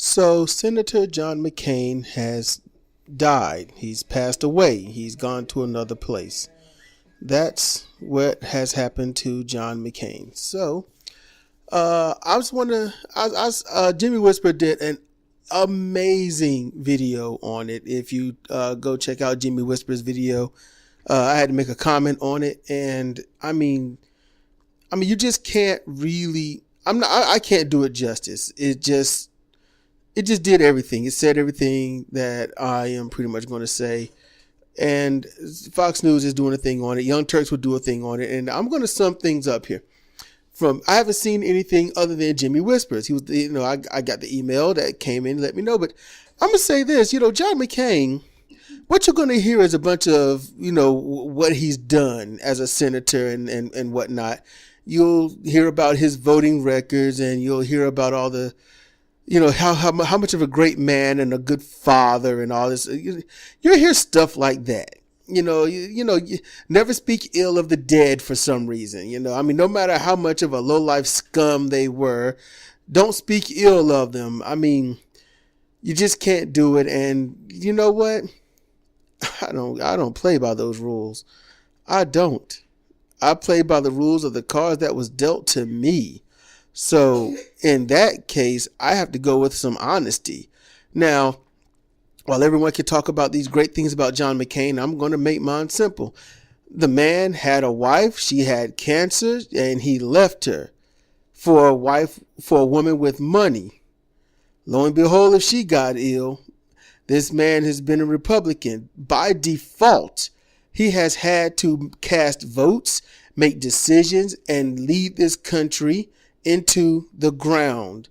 So Senator John McCain has died. He's passed away. He's gone to another place. That's what has happened to John McCain. So I was wondering, Jimmy Whisper did an amazing video on it. If you go check out Jimmy Whisper's video, I had to make a comment on it, and I mean, you just can't really. I can't do it justice. It just did everything. It said everything that I am pretty much going to say. And Fox News is doing a thing on it. Young Turks would do a thing on it. And I'm going to sum things up here. I haven't seen anything other than Jimmy Whispers. He was, I got the email that came in and let me know. But I'm going to say this, John McCain, what you're going to hear is a bunch of, what he's done as a senator and whatnot. You'll hear about his voting records, and you'll hear about all the, how much of a great man and a good father and all this. You'll hear stuff like that. You never speak ill of the dead for some reason. No matter how much of a low-life scum they were, don't speak ill of them. You just can't do it. And you know what? I don't play by those rules. I don't. I play by the rules of the cards that was dealt to me. So in that case, I have to go with some honesty. Now, while everyone can talk about these great things about John McCain, I'm going to make mine simple. The man had a wife. She had cancer, and he left her for a woman with money. Lo and behold, if she got ill, this man has been a Republican. By default, he has had to cast votes, make decisions, and lead this country into the ground.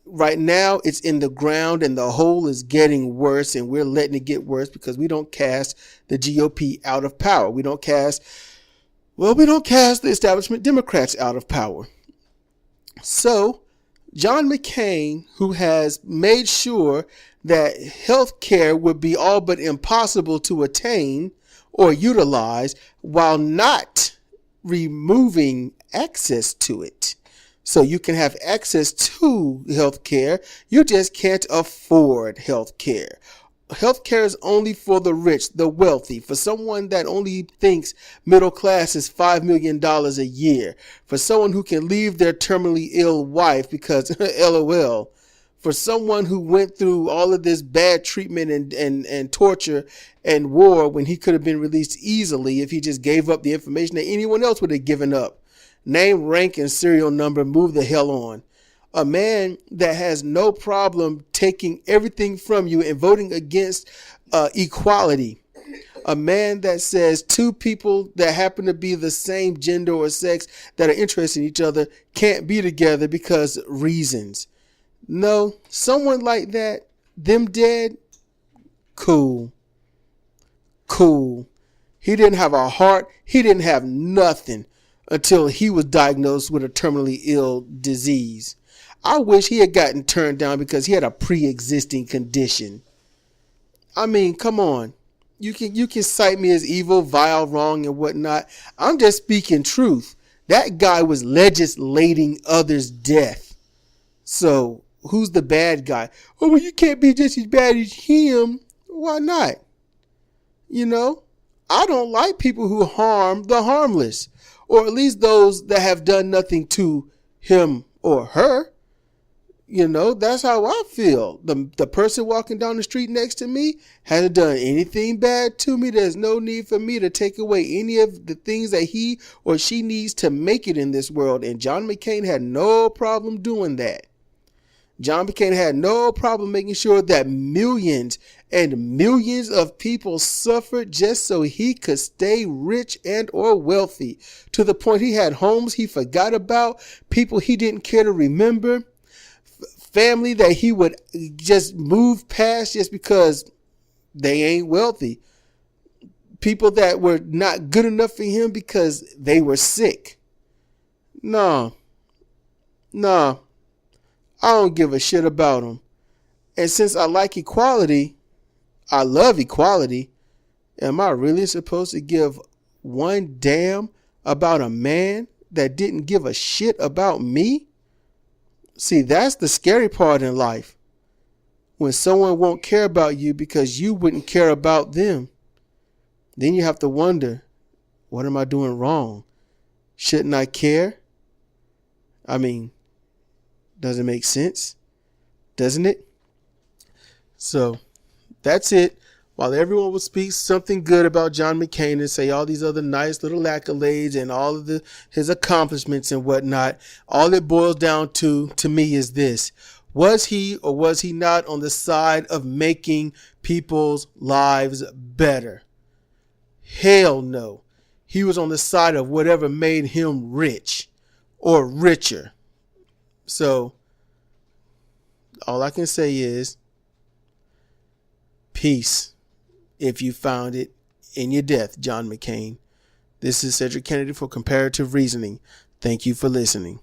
Right now, it's in the ground, and the hole is getting worse, and we're letting it get worse because we don't cast the GOP out of power. We don't cast the establishment Democrats out of power. So, John McCain, who has made sure that health care would be all but impossible to attain or utilize while not removing access to it. So you can have access to health care. You just can't afford health care. Health care is only for the rich, the wealthy, for someone that only thinks middle class is $5 million a year, for someone who can leave their terminally ill wife because LOL, for someone who went through all of this bad treatment and torture and war when he could have been released easily if he just gave up the information that anyone else would have given up. Name, rank, and serial number, move the hell on. A man that has no problem taking everything from you and voting against equality. A man that says two people that happen to be the same gender or sex that are interested in each other can't be together because reasons. No, someone like that, them dead, cool. He didn't have a heart. He didn't have nothing until he was diagnosed with a terminally ill disease. I wish he had gotten turned down because he had a pre-existing condition. Come on. You can cite me as evil, vile, wrong, and whatnot. I'm just speaking truth. That guy was legislating others' death. So who's the bad guy? Oh, well, you can't be just as bad as him. Why not? I don't like people who harm the harmless, or at least those that have done nothing to him or her. That's how I feel. The person walking down the street next to me hasn't done anything bad to me. There's no need for me to take away any of the things that he or she needs to make it in this world. And John McCain had no problem doing that. John McCain had no problem making sure that millions and millions of people suffered just so he could stay rich and or wealthy, to the point he had homes he forgot about, people he didn't care to remember, family that he would just move past just because they ain't wealthy, people that were not good enough for him because they were sick. No. I don't give a shit about him. And since I like equality, I love equality, am I really supposed to give one damn about a man that didn't give a shit about me? See, that's the scary part in life. when someone won't care about you because you wouldn't care about them, then you have to wonder, what am I doing wrong? Shouldn't I care? I mean, does it make sense? Doesn't it? So that's it. While everyone will speak something good about John McCain and say all these other nice little accolades and all of his accomplishments and whatnot, all it boils down to me is this. Was he or was he not on the side of making people's lives better? Hell no. He was on the side of whatever made him rich or richer. So all I can say is peace. If you found it in your death, John McCain. This is Cedric Kennedy for Comparative Reasoning. Thank you for listening.